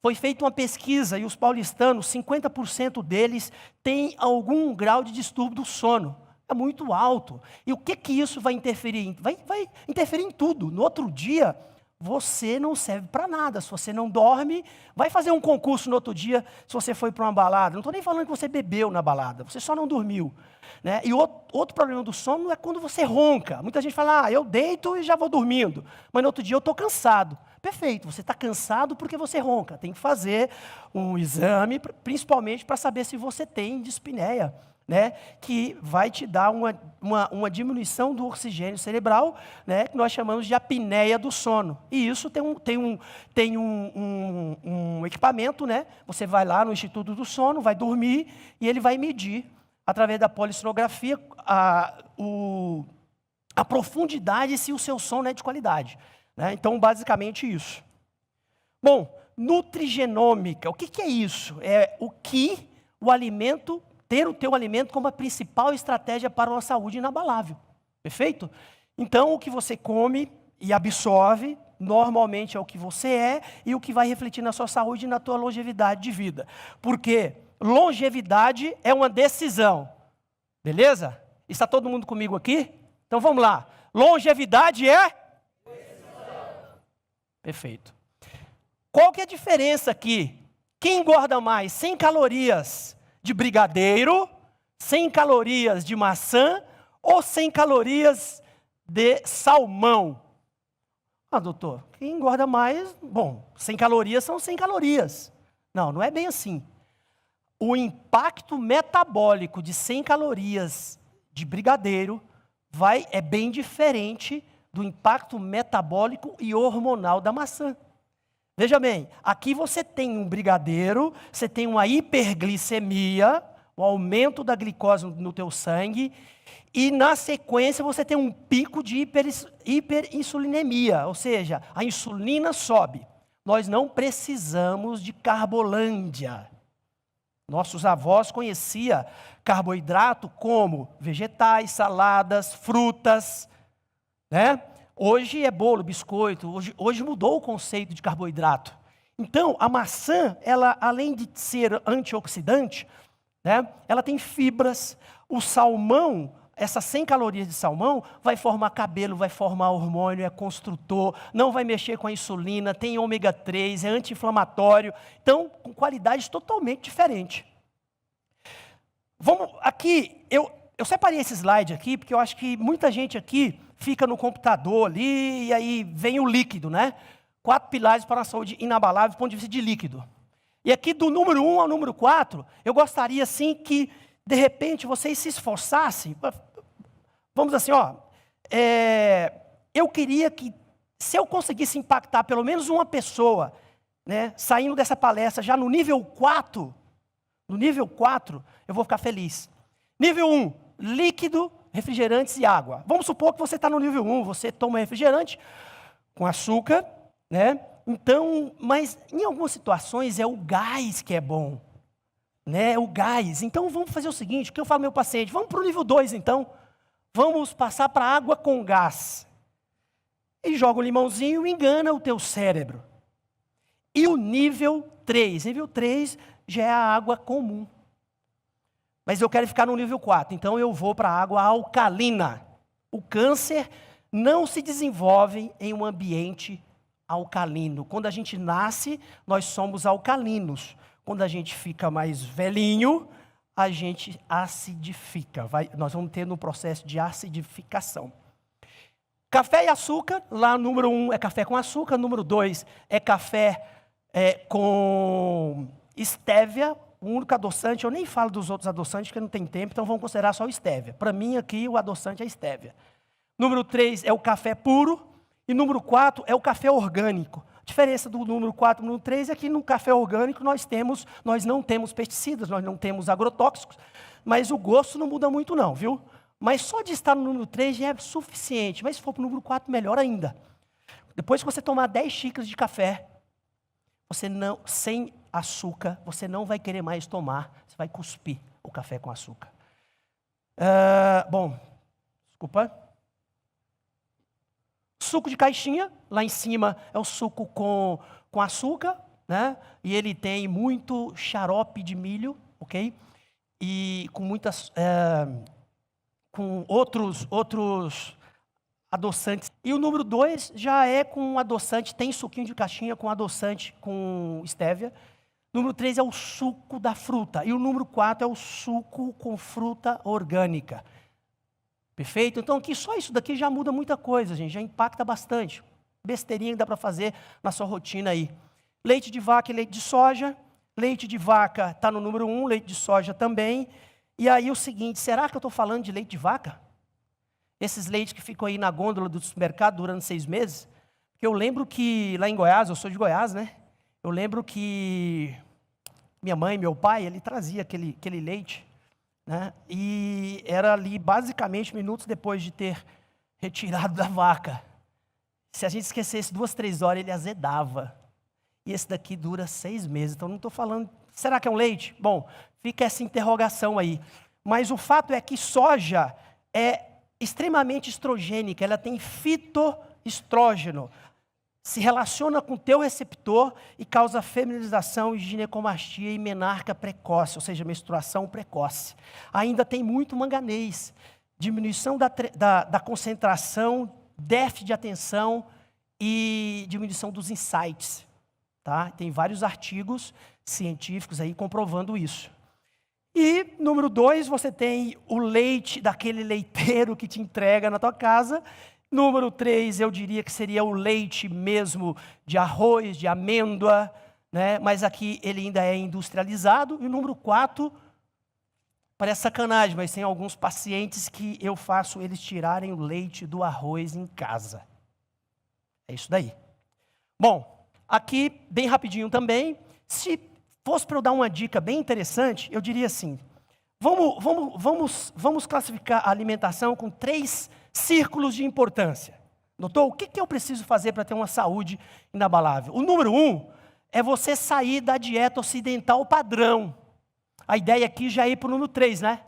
[SPEAKER 4] Foi feita uma pesquisa e os paulistanos, 50% deles têm algum grau de distúrbio do sono. É muito alto. E o que isso vai interferir? Vai interferir em tudo. No outro dia, você não serve para nada. Se você não dorme, vai fazer um concurso no outro dia, se você foi para uma balada. Não estou nem falando que você bebeu na balada, você só não dormiu. Né? E outro problema do sono é quando você ronca. Muita gente fala, eu deito e já vou dormindo. Mas no outro dia eu estou cansado. Perfeito, você está cansado porque você ronca. Tem que fazer um exame, principalmente para saber se você tem dispneia. Né, que vai te dar uma diminuição do oxigênio cerebral, né, que nós chamamos de apneia do sono. E isso tem um equipamento, né, você vai lá no Instituto do Sono, vai dormir, e ele vai medir, através da polissonografia, a profundidade se o seu sono é de qualidade. Né? Então, basicamente isso. Bom, nutrigenômica, o que é isso? É o que o alimento... ter o teu alimento como a principal estratégia para uma saúde inabalável. Perfeito? Então, o que você come e absorve, normalmente é o que você é e o que vai refletir na sua saúde e na tua longevidade de vida. Porque longevidade é uma decisão. Beleza? Está todo mundo comigo aqui? Então vamos lá. Longevidade é? Perfeito. Qual que é a diferença aqui? Quem engorda mais? 100 calorias de brigadeiro, 100 calorias de maçã ou 100 calorias de salmão? Ah, doutor, quem engorda mais, bom, 100 calorias são 100 calorias. Não, não é bem assim. O impacto metabólico de 100 calorias de brigadeiro é bem diferente do impacto metabólico e hormonal da maçã. Veja bem, aqui você tem um brigadeiro, você tem uma hiperglicemia, o aumento da glicose no teu sangue, e na sequência você tem um pico de hiperinsulinemia, ou seja, a insulina sobe. Nós não precisamos de carbolândia. Nossos avós conheciam carboidrato como vegetais, saladas, frutas, né? Hoje é bolo, biscoito, hoje mudou o conceito de carboidrato. Então, a maçã, ela, além de ser antioxidante, né, ela tem fibras. O salmão, essas 100 calorias de salmão, vai formar cabelo, vai formar hormônio, é construtor, não vai mexer com a insulina, tem ômega 3, é anti-inflamatório. Então, com qualidade totalmente diferente. Vamos aqui, eu separei esse slide aqui, porque eu acho que muita gente aqui fica no computador ali, e aí vem o líquido, né? 4 pilares para a saúde inabalável do ponto de vista de líquido. E aqui do número 1 ao número 4, eu gostaria assim que, de repente, vocês se esforçassem. Vamos assim, ó. Eu queria que, se eu conseguisse impactar pelo menos uma pessoa, né, saindo dessa palestra já no nível 4, eu vou ficar feliz. Nível 1, líquido, refrigerantes e água. Vamos supor que você está no nível 1, você toma refrigerante com açúcar, né? Então, mas em algumas situações é o gás que é bom, né? É o gás. Então vamos fazer o seguinte, o que eu falo ao meu paciente, vamos para o nível 2 então, vamos passar para água com gás. E joga um limãozinho e engana o teu cérebro. E o nível 3 já é a água comum. Mas eu quero ficar no nível 4, então eu vou para a água alcalina. O câncer não se desenvolve em um ambiente alcalino. Quando a gente nasce, nós somos alcalinos. Quando a gente fica mais velhinho, a gente acidifica. Nós vamos ter um processo de acidificação. Café e açúcar, lá número 1 é café com açúcar, número 2 é café com estévia, o único adoçante, eu nem falo dos outros adoçantes porque não tem tempo, então vamos considerar só o estévia. Para mim aqui o adoçante é estévia. Número 3 é o café puro e número 4 é o café orgânico. A diferença do número 4 e número 3 é que no café orgânico nós não temos pesticidas, nós não temos agrotóxicos, mas o gosto não muda muito não, viu? Mas só de estar no número 3 já é suficiente, mas se for para o número 4, melhor ainda. Depois que você tomar 10 xícaras de café, sem açúcar, você não vai querer mais tomar, você vai cuspir o café com açúcar. Desculpa. Suco de caixinha, lá em cima é o suco com açúcar, né? E ele tem muito xarope de milho, ok? E com com outros adoçantes. E o número 2 já é com adoçante, tem suquinho de caixinha com adoçante com estévia. Número 3 é o suco da fruta. E o número 4 é o suco com fruta orgânica. Perfeito? Então aqui só isso daqui já muda muita coisa, gente, já impacta bastante. Besteirinha que dá para fazer na sua rotina aí. Leite de vaca e leite de soja. Leite de vaca está no número 1, leite de soja também. E aí o seguinte, será que eu estou falando de leite de vaca? Esses leites que ficam aí na gôndola do supermercado durante 6 meses? Porque eu lembro que lá em Goiás, eu sou de Goiás, né? Eu lembro que minha mãe e meu pai, ele trazia aquele leite, né? E era ali basicamente minutos depois de ter retirado da vaca. Se a gente esquecesse 2, 3 horas, ele azedava. E esse daqui dura 6 meses. Então não estou falando, será que é um leite? Bom, fica essa interrogação aí. Mas o fato é que soja é extremamente estrogênica, ela tem fitoestrógeno, se relaciona com o teu receptor e causa feminilização, ginecomastia e menarca precoce, ou seja, menstruação precoce. Ainda tem muito manganês, diminuição da concentração, déficit de atenção e diminuição dos insights. Tá? Tem vários artigos científicos aí comprovando isso. E, número 2, você tem o leite daquele leiteiro que te entrega na tua casa. Número 3, eu diria que seria o leite mesmo de arroz, de amêndoa, né? Mas aqui ele ainda é industrializado. E o número 4, parece sacanagem, mas tem alguns pacientes que eu faço eles tirarem o leite do arroz em casa. É isso daí. Bom, aqui, bem rapidinho também, se fosse para eu dar uma dica bem interessante, eu diria assim, vamos classificar a alimentação com 3 círculos de importância. Notou? O que eu preciso fazer para ter uma saúde inabalável? O número 1 é você sair da dieta ocidental padrão. A ideia aqui já é ir para o número 3, né?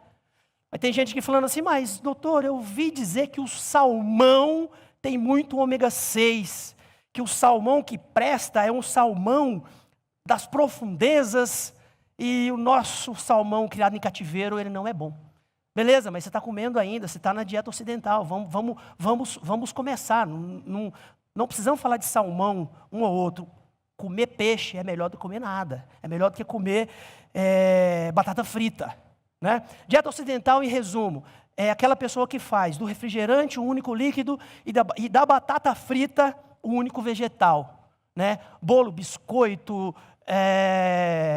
[SPEAKER 4] Aí tem gente que falando assim, mas doutor, eu ouvi dizer que o salmão tem muito ômega 6, que o salmão que presta é um salmão das profundezas e o nosso salmão criado em cativeiro, ele não é bom. Beleza, mas você está comendo ainda, você está na dieta ocidental, vamos começar. Não precisamos falar de salmão um ou outro. Comer peixe é melhor do que comer nada. É melhor do que comer batata frita. Né? Dieta ocidental, em resumo, é aquela pessoa que faz do refrigerante o único líquido e da batata frita o único vegetal. Né? Bolo, biscoito,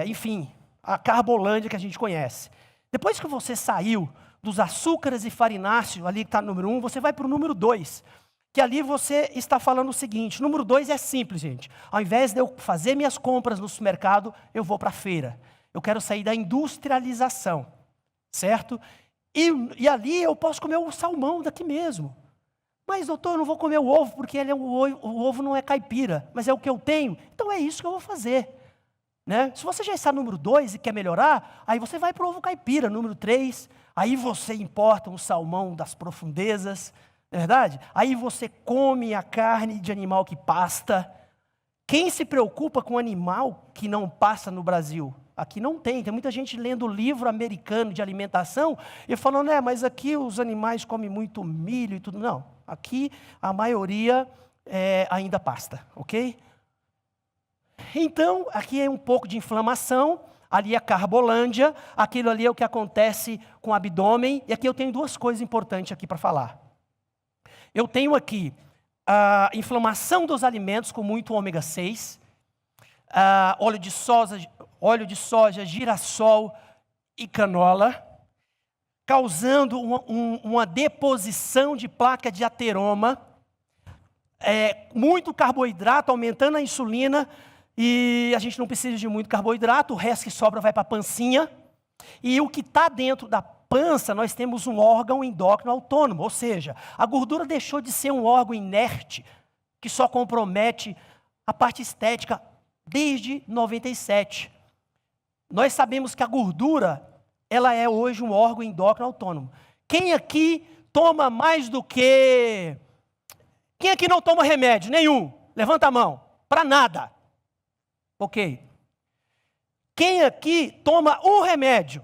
[SPEAKER 4] enfim, a carbolândia que a gente conhece. Depois que você saiu dos açúcares e farináceos, ali que está no número 1, você vai para o número 2, que ali você está falando o seguinte, o número 2 é simples, gente. Ao invés de eu fazer minhas compras no supermercado, eu vou para a feira. Eu quero sair da industrialização, certo? E ali eu posso comer o salmão daqui mesmo. Mas, doutor, eu não vou comer o ovo, porque o ovo não é caipira, mas é o que eu tenho. Então é isso que eu vou fazer. Né? Se você já está no número 2 e quer melhorar, aí você vai para o ovo caipira, número 3, aí você importa um salmão das profundezas, não é verdade? Aí você come a carne de animal que pasta. Quem se preocupa com animal que não passa no Brasil? Aqui não tem muita gente lendo livro americano de alimentação e falando, mas aqui os animais comem muito milho e tudo. Não, aqui a maioria ainda pasta, ok? Então, aqui é um pouco de inflamação, ali é a carbolândia, aquilo ali é o que acontece com o abdômen, e aqui eu tenho 2 coisas importantes aqui para falar. Eu tenho aqui a inflamação dos alimentos com muito ômega 6, óleo de soja, girassol e canola, causando uma deposição de placa de ateroma, muito carboidrato, aumentando a insulina, e a gente não precisa de muito carboidrato, o resto que sobra vai para a pancinha. E o que está dentro da pança, nós temos um órgão endócrino autônomo, ou seja, a gordura deixou de ser um órgão inerte, que só compromete a parte estética desde 97. Nós sabemos que a gordura, ela é hoje um órgão endócrino autônomo. Quem aqui toma mais do que... Quem aqui não toma remédio? Nenhum. Levanta a mão. Para nada. Ok. Quem aqui toma um remédio?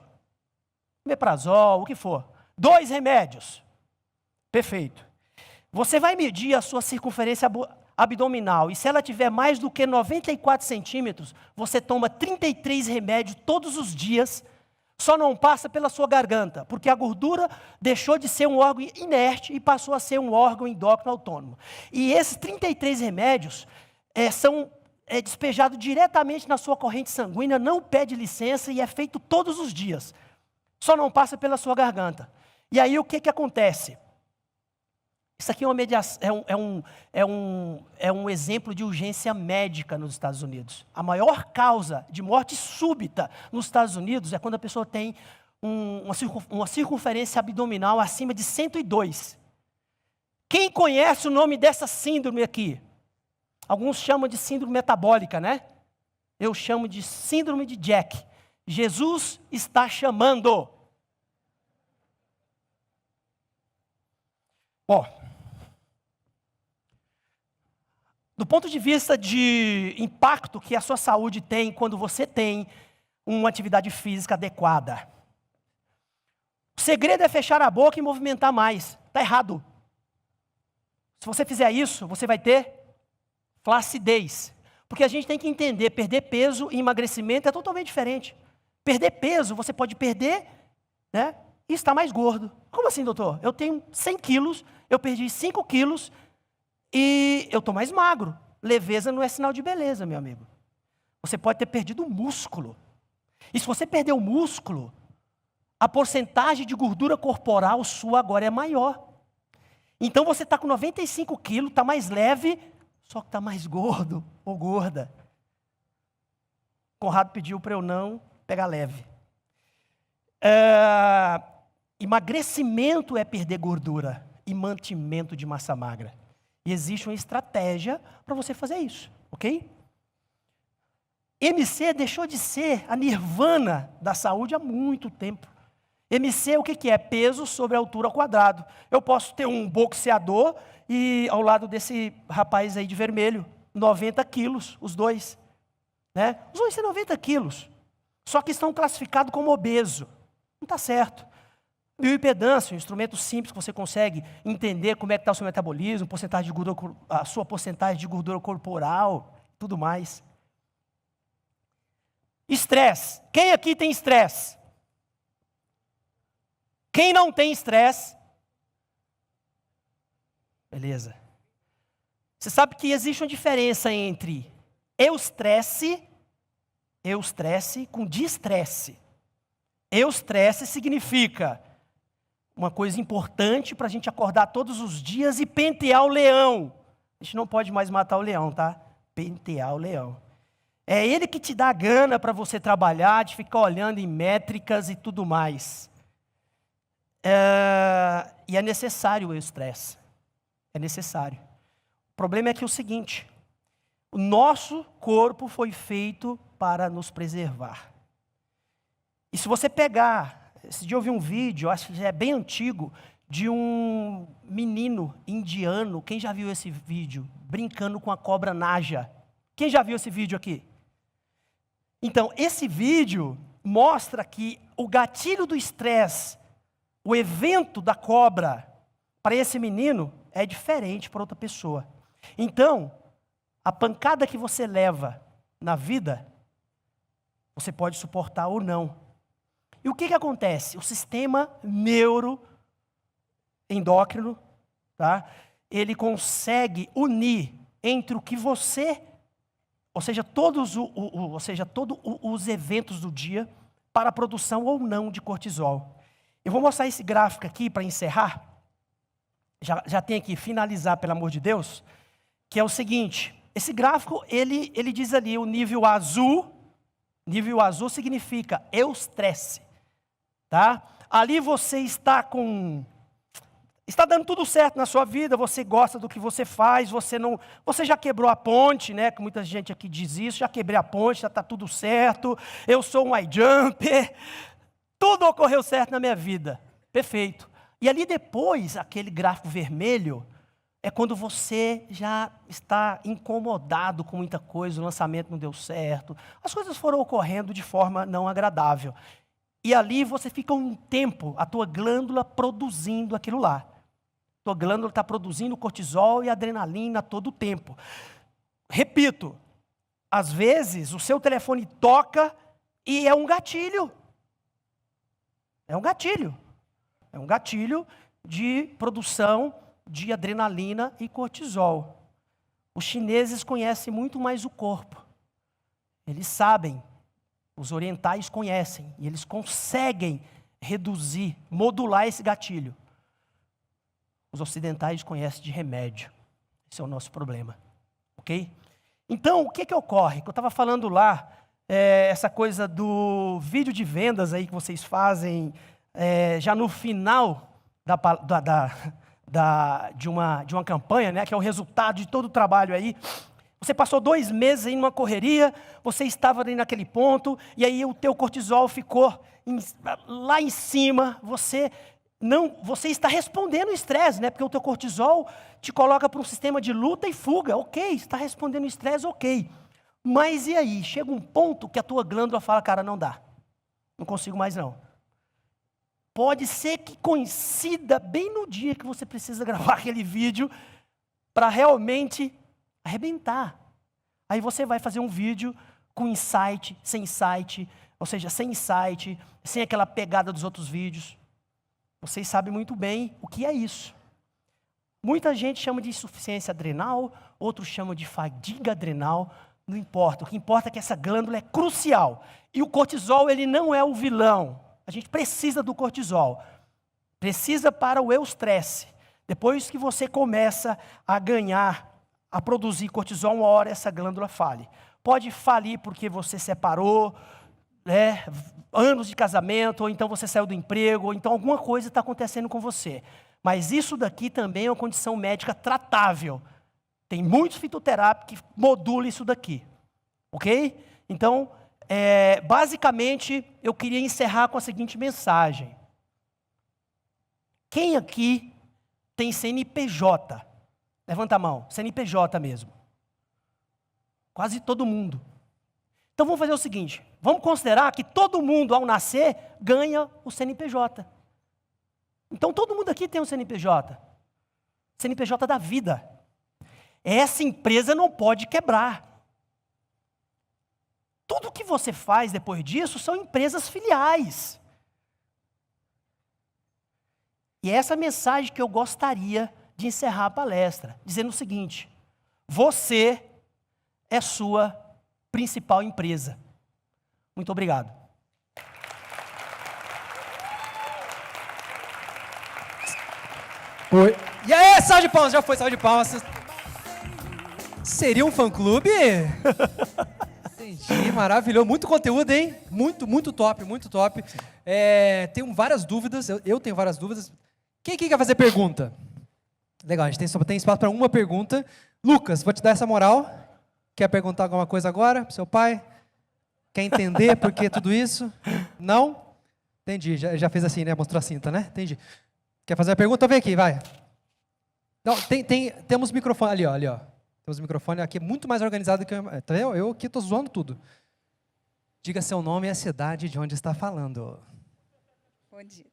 [SPEAKER 4] Omeprazol, o que for. 2 remédios. Perfeito. Você vai medir a sua circunferência abdominal e se ela tiver mais do que 94 centímetros, você toma 33 remédios todos os dias, só não passa pela sua garganta, porque a gordura deixou de ser um órgão inerte e passou a ser um órgão endócrino autônomo. E esses 33 remédios são despejado diretamente na sua corrente sanguínea, não pede licença e é feito todos os dias. Só não passa pela sua garganta. E aí o que acontece? Isso aqui é uma mediação, é um exemplo de urgência médica nos Estados Unidos. A maior causa de morte súbita nos Estados Unidos é quando a pessoa tem uma circunferência abdominal acima de 102. Quem conhece o nome dessa síndrome aqui? Alguns chamam de síndrome metabólica, né? Eu chamo de síndrome de Jack. Jesus está chamando. Bom, do ponto de vista de impacto que a sua saúde tem quando você tem uma atividade física adequada. O segredo é fechar a boca e movimentar mais. Está errado. Se você fizer isso, você vai ter flacidez. Porque a gente tem que entender, perder peso e emagrecimento é totalmente diferente. Perder peso, você pode perder, né, e estar mais gordo. Como assim, doutor? Eu tenho 100 quilos, eu perdi 5 quilos e eu estou mais magro. Leveza não é sinal de beleza, meu amigo. Você pode ter perdido músculo. E se você perder o músculo, a porcentagem de gordura corporal sua agora é maior. Então você está com 95 quilos, está mais leve, só que está mais gordo ou gorda. Conrado pediu para eu não pegar leve. Emagrecimento é perder gordura e mantimento de massa magra. E existe uma estratégia para você fazer isso, ok? MC deixou de ser a nirvana da saúde há muito tempo. MC, o que é? Peso sobre a altura ao quadrado. Eu posso ter um boxeador e ao lado desse rapaz aí de vermelho, 90 quilos, os dois. Né? Os dois têm 90 quilos, só que estão classificados como obeso. Não está certo. Bioimpedância, um instrumento simples que você consegue entender como é que está o seu metabolismo, porcentagem de gordura, a sua porcentagem de gordura corporal, tudo mais. Estresse. Quem aqui tem estresse? Quem não tem estresse? Beleza. Você sabe que existe uma diferença entre eustresse com distresse. Eustresse significa uma coisa importante para a gente acordar todos os dias e pentear o leão. A gente não pode mais matar o leão, tá? Pentear o leão. É ele que te dá a gana para você trabalhar, de ficar olhando em métricas e tudo mais. E é necessário o estresse. É necessário. O problema é que é o seguinte: o nosso corpo foi feito para nos preservar. E se você pegar, esse dia eu vi um vídeo, acho que já é bem antigo, de um menino indiano. Quem já viu esse vídeo? Brincando com a cobra Naja. Quem já viu esse vídeo aqui? Então, esse vídeo mostra que o gatilho do estresse, o evento da cobra, para esse menino, é diferente para outra pessoa. Então, a pancada que você leva na vida, você pode suportar ou não. E o que acontece? O sistema neuroendócrino, tá? Ele consegue unir entre o que você, ou seja, todos os eventos do dia, para a produção ou não de cortisol. Eu vou mostrar esse gráfico aqui para encerrar. Já tem aqui, finalizar, pelo amor de Deus, que é o seguinte: esse gráfico, ele diz ali, o nível azul significa eustresse, tá? Ali você está dando tudo certo na sua vida, você gosta do que você faz, você já quebrou a ponte, né? Que muita gente aqui diz isso, já quebrei a ponte, já está tudo certo, eu sou um high jumper, tudo ocorreu certo na minha vida, perfeito. E ali depois, aquele gráfico vermelho, é quando você já está incomodado com muita coisa, o lançamento não deu certo, as coisas foram ocorrendo de forma não agradável. E ali você fica um tempo, a tua glândula produzindo aquilo lá. A tua glândula está produzindo cortisol e adrenalina todo o tempo. Repito, às vezes o seu telefone toca e é um gatilho. É um gatilho. É um gatilho de produção de adrenalina e cortisol. Os chineses conhecem muito mais o corpo. Eles sabem, os orientais conhecem, e eles conseguem reduzir, modular esse gatilho. Os ocidentais conhecem de remédio. Esse é o nosso problema. Ok? Então, o que ocorre? Que eu estava falando lá, essa coisa do vídeo de vendas aí que vocês fazem, já no final de uma campanha, né, que é o resultado de todo o trabalho aí. Você passou 2 meses aí numa correria, você estava ali naquele ponto, e aí o teu cortisol ficou lá em cima, você está respondendo o estresse, né? Porque o teu cortisol te coloca para um sistema de luta e fuga. Ok, está respondendo o estresse, ok. Mas e aí? Chega um ponto que a tua glândula fala, cara, não dá. Não consigo mais não. pode ser que coincida bem no dia que você precisa gravar aquele vídeo para realmente arrebentar. Aí você vai fazer um vídeo com insight, ou seja, sem insight, sem aquela pegada dos outros vídeos. Vocês sabem muito bem o que é isso. Muita gente chama de insuficiência adrenal, outros chamam de fadiga adrenal, não importa. O que importa é que essa glândula é crucial. E o cortisol, ele não é o vilão. A gente precisa do cortisol. Precisa para o eustresse. Depois que você começa a ganhar, a produzir cortisol, uma hora essa glândula fale. Pode falir porque você separou, né, anos de casamento, ou então você saiu do emprego, ou então alguma coisa está acontecendo com você. Mas isso daqui também é uma condição médica tratável. Tem muitos fitoterápicos que modulam isso daqui. Ok? Então, basicamente, eu queria encerrar com a seguinte mensagem. Quem aqui tem CNPJ? Levanta a mão. CNPJ mesmo. Quase todo mundo. Então vamos fazer o seguinte, vamos considerar que todo mundo, ao nascer, ganha o CNPJ. Então todo mundo aqui tem um CNPJ. CNPJ da vida. Essa empresa não pode quebrar. Tudo que você faz depois disso são empresas filiais. E é essa mensagem que eu gostaria de encerrar a palestra, dizendo o seguinte, você é sua principal empresa. Muito obrigado.
[SPEAKER 2] Oi. E aí, salve de palmas, já foi, salve de palmas. Seria um fã-clube? Entendi, maravilhoso. Muito conteúdo, hein? Muito top, muito top. Tenho várias dúvidas, eu tenho várias dúvidas. Quem quer fazer pergunta? Legal, a gente só tem espaço para uma pergunta. Lucas, vou te dar essa moral. Quer perguntar alguma coisa agora pro seu pai? Quer entender por que tudo isso? Não? Entendi, já fez assim, né? Mostrou a cinta, né? Entendi. Quer fazer a pergunta? Vem aqui, vai. Não, temos microfone ali, ó. Temos microfone aqui, muito mais organizado que eu. Tá vendo? Eu aqui estou zoando tudo. Diga seu nome e a cidade de onde está falando.
[SPEAKER 5] Bom dia.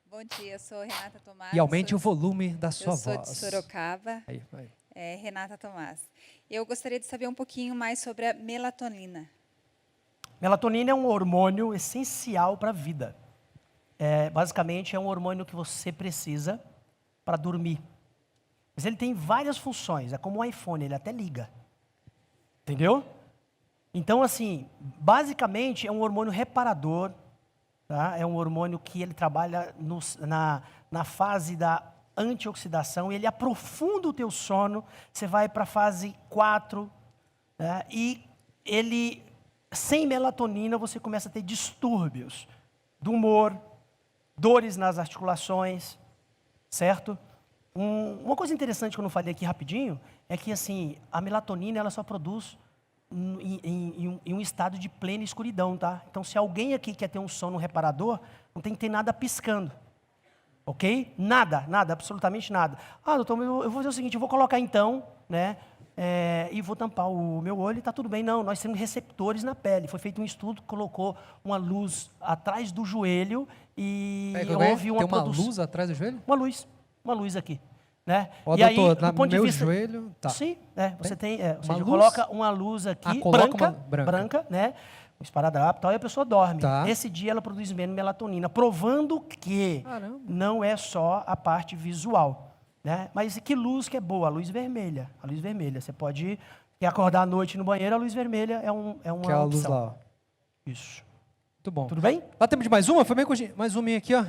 [SPEAKER 5] Bom dia, eu sou Renata Tomás.
[SPEAKER 2] E aumente o volume da sua voz.
[SPEAKER 5] Eu sou de Sorocaba.
[SPEAKER 2] Aí.
[SPEAKER 5] Renata Tomás. Eu gostaria de saber um pouquinho mais sobre a melatonina.
[SPEAKER 4] Melatonina é um hormônio essencial para a vida. Basicamente, é um hormônio que você precisa para dormir. Mas ele tem várias funções, é como um iPhone, ele até liga. Entendeu? Então, assim, basicamente é um hormônio reparador, tá? É um hormônio que ele trabalha na fase da antioxidação, ele aprofunda o teu sono, você vai para a fase 4, né? E ele, sem melatonina, você começa a ter distúrbios do humor, dores nas articulações, certo? Uma coisa interessante que eu não falei aqui rapidinho, é que assim, a melatonina ela só produz em um estado de plena escuridão, tá? Então, se alguém aqui quer ter um sono reparador, não tem que ter nada piscando. Ok? Nada, absolutamente nada. Ah, doutor, eu vou fazer o seguinte, eu vou colocar então, né, e vou tampar o meu olho e está tudo bem. Não, nós temos receptores na pele. Foi feito um estudo, colocou uma luz atrás do joelho e houve uma produção.
[SPEAKER 2] Tem uma luz atrás do joelho?
[SPEAKER 4] Uma luz aqui. Né?
[SPEAKER 2] Ó,
[SPEAKER 4] e
[SPEAKER 2] doutor,
[SPEAKER 4] aí, do ponto de vista,
[SPEAKER 2] joelho, tá.
[SPEAKER 4] Sim, você tem, ou seja,
[SPEAKER 2] luz?
[SPEAKER 4] coloca uma luz aqui, branca, né? Um esparadrapo e tal, e a pessoa dorme.
[SPEAKER 2] Tá.
[SPEAKER 4] Esse dia ela produz menos melatonina, provando que não é só a parte visual. Né? Mas que luz que é boa? A luz vermelha. A luz vermelha. Você pode quer acordar à noite no banheiro, a luz vermelha é uma
[SPEAKER 2] que é a
[SPEAKER 4] opção.
[SPEAKER 2] luz lá, ó.
[SPEAKER 4] Isso.
[SPEAKER 2] Muito bom.
[SPEAKER 4] Tudo bem?
[SPEAKER 2] Dá tempo de mais uma? Foi bem curtinho. Mais uma aqui, ó.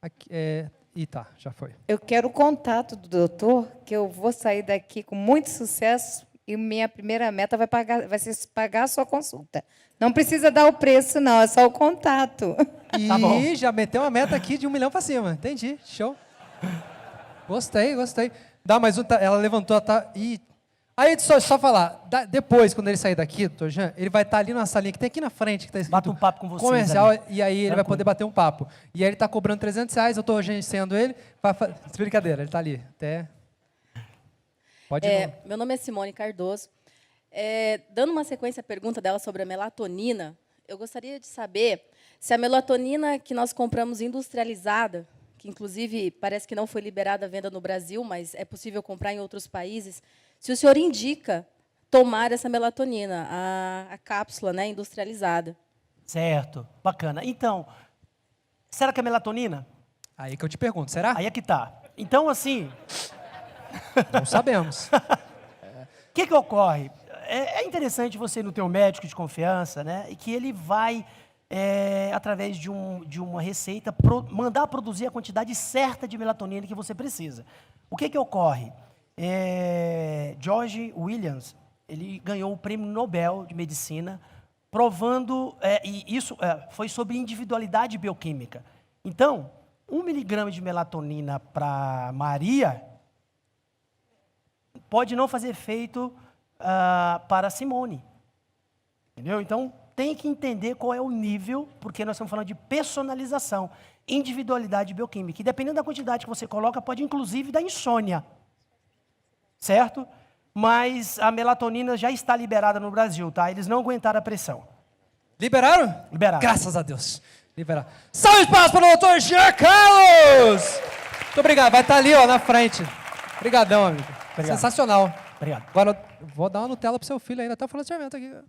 [SPEAKER 2] Aqui, tá, já foi.
[SPEAKER 5] Eu quero o contato do doutor, que eu vou sair daqui com muito sucesso e minha primeira meta vai ser pagar a sua consulta. Não precisa dar o preço, não, é só o contato.
[SPEAKER 2] E
[SPEAKER 4] Tá bom.
[SPEAKER 2] já meteu uma meta aqui de 1 milhão para cima. Entendi, show. Gostei. Dá mais um, ela levantou, tá? E aí, só falar, depois, quando ele sair daqui, doutor Jean, ele vai estar ali na salinha que tem aqui na frente, que está escrito
[SPEAKER 4] Bate um papo com vocês
[SPEAKER 2] comercial,
[SPEAKER 4] ali.
[SPEAKER 2] e aí ele vai poder bater um papo. E aí ele está cobrando R$300, eu estou agenciando ele. Brincadeira, ele está ali. Até... Pode ir.
[SPEAKER 6] Meu nome é Simone Cardoso. Dando uma sequência à pergunta dela sobre a melatonina, Eu gostaria de saber se a melatonina que nós compramos industrializada, que inclusive parece que não foi liberada a venda no Brasil, mas é possível comprar em outros países, se o senhor indica tomar essa melatonina, a cápsula, né, industrializada.
[SPEAKER 4] Certo, bacana. Então, será que é melatonina?
[SPEAKER 2] Aí que eu te pergunto, será?
[SPEAKER 4] Aí é que tá. Então, assim,
[SPEAKER 2] Não sabemos.
[SPEAKER 4] o que ocorre? É interessante você ir no teu médico de confiança, né? E que ele vai, através de uma receita, mandar produzir a quantidade certa de melatonina que você precisa. O que ocorre? George Williams, ele ganhou o Prêmio Nobel de Medicina, provando, e isso foi sobre individualidade bioquímica. Então, 1 miligrama de melatonina para Maria pode não fazer efeito para Simone. Entendeu? Então, tem que entender qual é o nível, porque nós estamos falando de personalização, individualidade bioquímica. E dependendo da quantidade que você coloca, pode inclusive dar insônia. Certo? Mas a melatonina já está liberada no Brasil, tá? Eles não aguentaram a pressão.
[SPEAKER 2] Liberaram?
[SPEAKER 4] Liberaram.
[SPEAKER 2] Graças a Deus. Liberaram. Salve de palmas para o doutor Jean Carlos! Muito obrigado. vai estar ali, ó, na frente. Obrigadão, amigo.
[SPEAKER 4] Obrigado.
[SPEAKER 2] Sensacional.
[SPEAKER 4] Obrigado.
[SPEAKER 2] Agora, vou dar uma Nutella pro seu filho ainda. Tá falando de aqui.